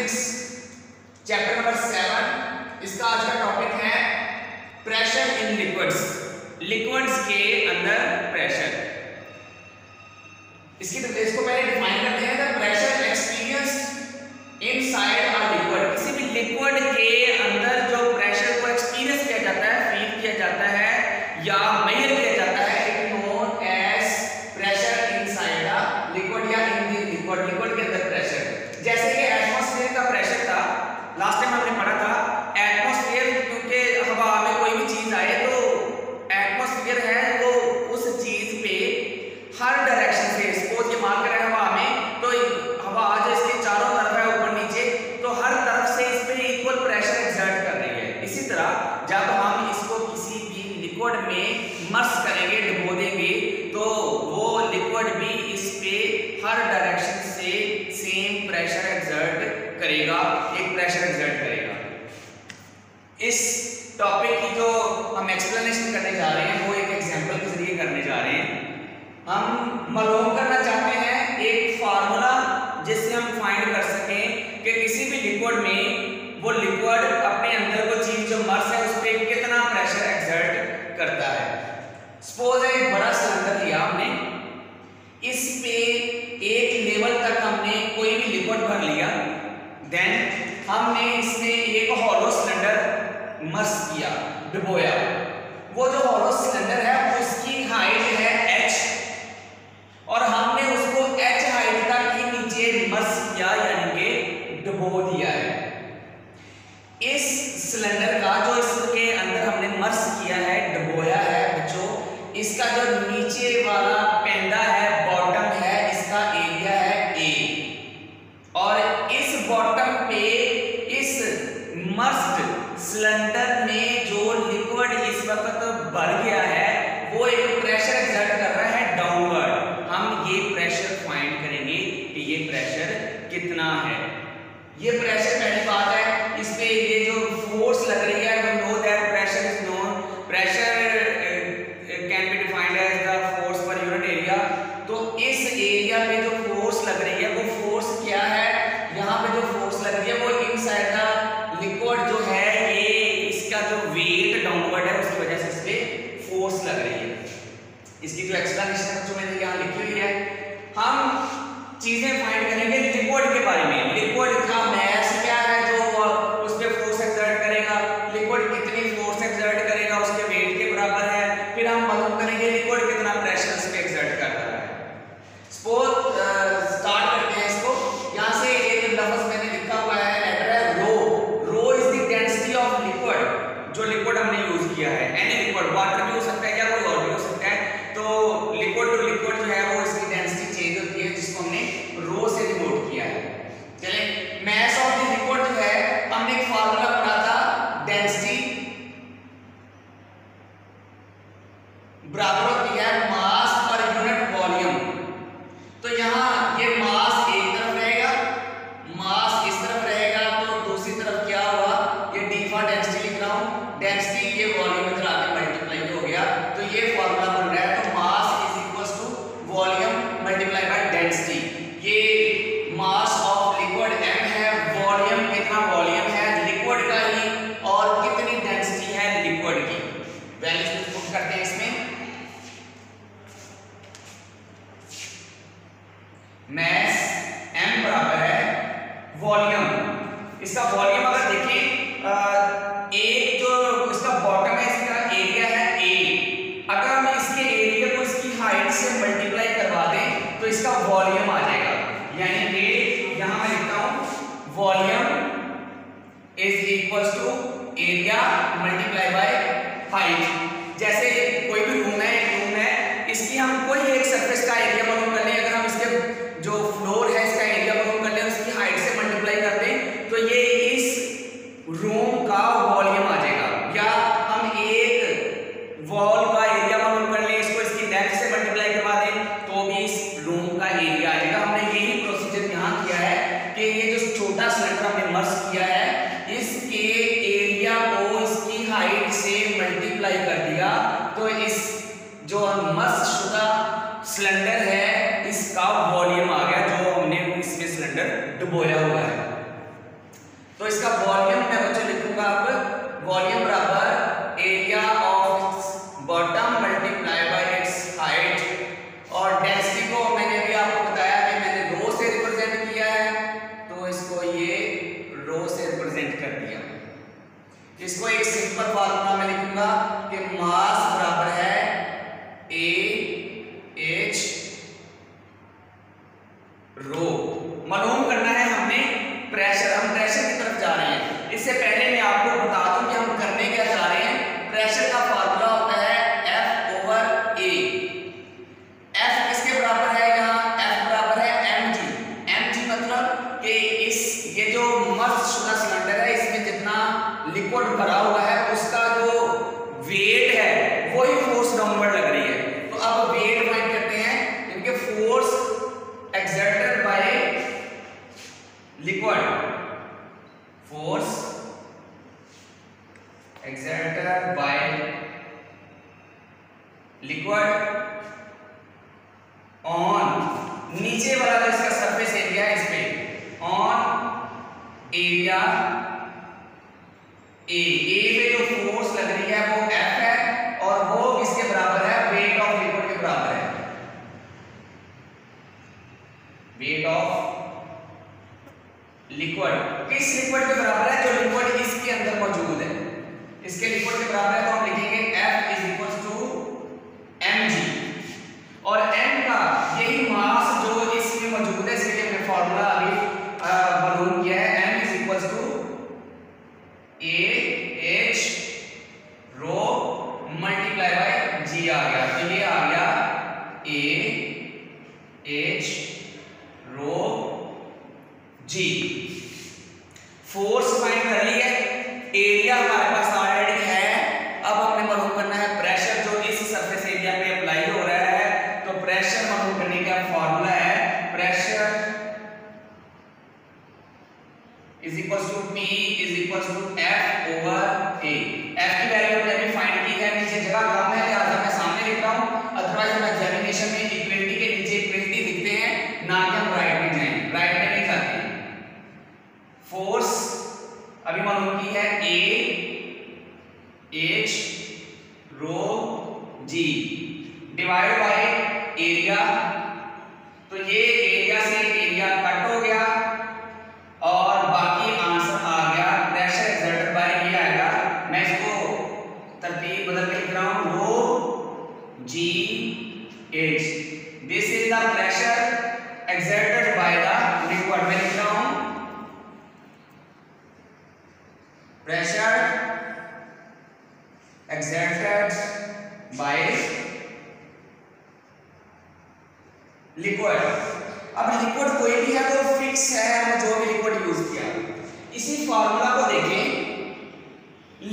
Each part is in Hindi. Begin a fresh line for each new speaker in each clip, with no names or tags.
Physics chapter number 7। इसका आज का टॉपिक है प्रेशर इन लिक्विड्स, लिक्विड्स के अंदर प्रेशर। इसको पहले डिफाइन करते हैं। The pressure experienced inside a liquid, किसी भी लिक्विड के अंदर जो प्रेशर को एक्सपीरियंस किया जाता है, फील किया जाता है या मेजर किया जाता है, it known as pressure inside a liquid या इन द लिक्विड, लिक्विड के अंदर प्रेशर। जैसे कि एटमॉस्फेयर का प्रेशर था, लास्ट टाइम हमने पढ़ा था। एटमॉस्फेयर, क्योंकि हवा में कोई भी चीज आए तो एटमॉस्फेयर है वो उस चीज पे हर डायरेक्शन से, सपोज ये मान कर हवा में, तो हवा आज इसके चारों तरफ है, ऊपर नीचे, तो हर तरफ से इस पे इक्वल प्रेशर एक्सर्ट कर रही है। इसी तरह जब हम इसको किसी भी लिक्विड में मर्ज करेंगे, डुबो देंगे, तो वो लिक्विड भी इस पे हर डायरेक्शन से सेम प्रेशर एक्सर्ट करेगा, एक प्रेशर एक्सर्ट करेगा। इस टॉपिक की जो हम एक्सप्लेनेशन करने जा रहे हैं वो एक एग्जांपल के जरिए करने जा रहे हैं। हम मालूम करना चाहते हैं एक फार्मूला जिससे हम फाइंड कर सकें कि किसी भी लिक्विड में वो लिक्विड अपने अंदर वो चीज जो मर्ज है उस पर कितना प्रेशर एक्सर्ट करता है। सपोज एक बड़ा सिलेंडर लिया हमने, इस पे एक लेवल तक हमने कोई भी लिक्विड भर लिया, देन हमने इसमें एक हॉलो सिलेंडर मर्ज किया, डुबोया। वो जो हॉलो सिलेंडर है उसकी हाइट है h और हमने उसको h हाइट तक ही नीचे मर्ज किया, यानी कि डुबो दिया है। इस सिलेंडर का जो इसके अंदर हमने मर्ज किया है, डुबोया है बच्चों, इसका जो नीचे वाला पेंदा है, बॉटम है, इसका एरिया है A, और इस बॉटम पे इस मर्ज्ड सिलेंडर में जो लिक्विड इस वक्त भर गया है वो एक प्रेशर एक्सर्ट कर रहा है डाउनवर्ड। हम ये प्रेशर फाइंड करेंगे कि ये प्रेशर कितना है। ये प्रेशर पहली बात है, इस पे ये जो फोर्स लग रही है, we know that pressure is known, pressure can be defined as the force per unit area. तो इस एरिया पे जो फोर्स लग रही है वो फोर्स क्या है, यहाँ पे जो फोर्स लग रही है वो इनसाइड द लिक्विड जो है, ये इसका जो वेट डाउनवर्ड है उसकी वजह से इस पे फोर्स लग रही है। इसकी जो एक्सप्लेनेशन है जो मैंने यहाँ लिखी हुई है, हम चीजें फाइंड करेंगे लिक्विड के बारे में। लिक्विड का मास क्या है जो उस पे फोर्स एक्सर्ट करेगा, लिक्विड कितनी फोर्स एक्सर्ट करेगा उसके वेट के बराबर है। फिर हम मालूम करेंगे लिक्विड कितना प्रेशर उस पे एक्सर्ट कर रहा है। सपोज स्टार्ट करते हैं इसको। यहाँ से एक लफ्ज मैंने लिखा हुआ है, लेटर है rho. Rho is the density of liquid, जो लिक्विड हमने यूज किया है। एनी लिक्विड, वाटर भी हो सकता है, क्या कोई और भी हो सकता है। तो लिक्विड टू लिक्विड जो है वो इसकी डेंसिटी चेंज होती है, जिसको हमने रो से डिनोट किया है। चलिए, मास ऑफ द लिक्विड जो है, हमने एक फार्मूला पढ़ा था, डेंसिटी बराबर होती है मास पर यूनिट वॉल्यूम। तो यहाँ ये मास एक तरफ रहेगा, मास इस तरफ रहेगा, तो दूसरी तरफ क्या हुआ, ये d फॉर डेंसिटी लिख रहा हूँ, डेंसिटी ये वॉल्यूम इधर आके मल्टीप्लाई हो गया, तो ये फार्मूला बन रहा है। तो mass is equals to volume multiply by density. ये मास ऑफ लिक्विड m है, वॉल्यूम कितना वॉल्यूम है लिक्विड का ही, और कितनी डेंसिटी है लिक्विड की, वैल्यूज पुट करते हैं इसमें। मास m बराबर है वॉल्यूम, इसका वॉल्यूम अगर देखें, एक जो इसका बॉटम है इसका एरिया है A, अगर हम इसके एरिया को इसकी हाइट से मल्टीप्लाई करवा दें तो इसका वॉल्यूम आ जाएगा। यानी कि यहाँ मैं लिखता हूँ volume is equals to area multiply by height. जैसे कोई भी रूम है, एक रूम है, इसकी हम कोई एक सरफेस का एरिया मालूम कर लें, अगर हम इसके जो फ्लोर है इसका एरिया मालूम कर लें, उसकी हाइट से मल्टीप्लाई कर दें तो ये इस रूम का वॉल्यूम आ जाएगा। या हम एक वॉल का एरिया मालूम कर लें, इसको इसकी लेंथ से मल्टीप्लाई करवा दें तो भी इस रूम का एरिया आ जाएगा। हमने यही प्रोसीजर यहाँ किया है कि ये जो छोटा सिलेंडर हमने मर्ज किया है, इसके एरिया को इसकी हाइट से मल्टीप्लाई कर दिया, तो इस जो मर्ज शुदा सिलेंडर है इसका वॉल्यूम आ गया, जो हमने इसमें सिलेंडर डुबोया हुआ है। इसको एक सिंपल फार्मूला में लिखूंगा कि मास बराबर है AH रो। मालूम करना है हमने प्रेशर, हम प्रेशर की तरफ जा रहे हैं। इससे पहले मैं आपको बता दूं कि हम करने क्या जा रहे हैं। प्रेशर का फार्मूला होता है F/A। F किसके बराबर है? यहाँ F बराबर है mg। mg मतलब कि ये जो मर्ज शुदा सिलेंडर है इसमें जितना लिक्विड भरा हुआ है उसका जो वेट है वही फोर्स डाउनवर्ड लग रही है। तो अब वेट फाइंड करते हैं, इनके force exerted by liquid, force exerted by liquid on, नीचे वाला जो इसका सरफेस एरिया है इस पे on एरिया ए पे जो फोर्स लग रही है वो F है और वो किसके बराबर है? वेट ऑफ लिक्विड के बराबर है। वेट ऑफ लिक्विड किस लिक्विड के बराबर है? जो लिक्विड इसके अंदर मौजूद है, इसके लिक्विड के बराबर है। तो हम लिखेंगे F mg और m का यही मास जो इसमें मौजूद है इसके लिए हमने फार्मूला अभी मालूम किया है। m AH rho multiply by g आ गया। तो ये आ गया AH rho G. Force find कर ली है, एरिया हमारे पास ऑलरेडी है। अब हमने मालूम करना है प्रेशर जो इस सरफेस एरिया पे अप्लाई हो रहा है। तो प्रेशर मालूम करने का फार्मूला है pressure is equal to P is equal to F/A। F की वैल्यू हमने अभी फाइंड की है, नीचे जगह कम है लिहाजा मैं सामने लिख रहा हूं। अदरवाइज हम एग्जामिनेशन में इक्वलिटी के नीचे इक्वलिटी लिखते हैं ना कि हम राइट में जाएं, राइट में नहीं जाते। फोर्स अभी मालूम की है AH rho G divide by area. तो ये एरिया से एरिया कट हो गया और बाकी आंसर आ गया प्रेशर एक्सर्टेड बाय ये आएगा। मैं इसको तरतीब बदल के लिख रहा हूं rho G H. This is the pressure exerted by the liquid. मैं लिख रहा हूं प्रेशर एक्सर्टेड बाय लिक्विड। अब लिक्विड कोई भी है तो फिक्स है, हमने जो भी लिक्विड यूज किया। इसी फार्मूला को देखें,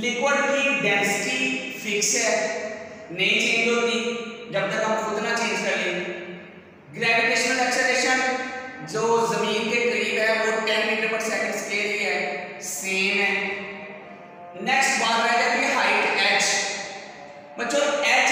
लिक्विड की डेंसिटी फिक्स है, नहीं चेंज होती जब तक हम खुद ना चेंज कर लें। ग्रेविटेशनल एक्सेलरेशन जो जमीन के करीब है वो 10 मीटर पर सेकंड स्क्वायर ही है, सेम है। नेक्स्ट बात रह जाती है हाइट h। बच्चों h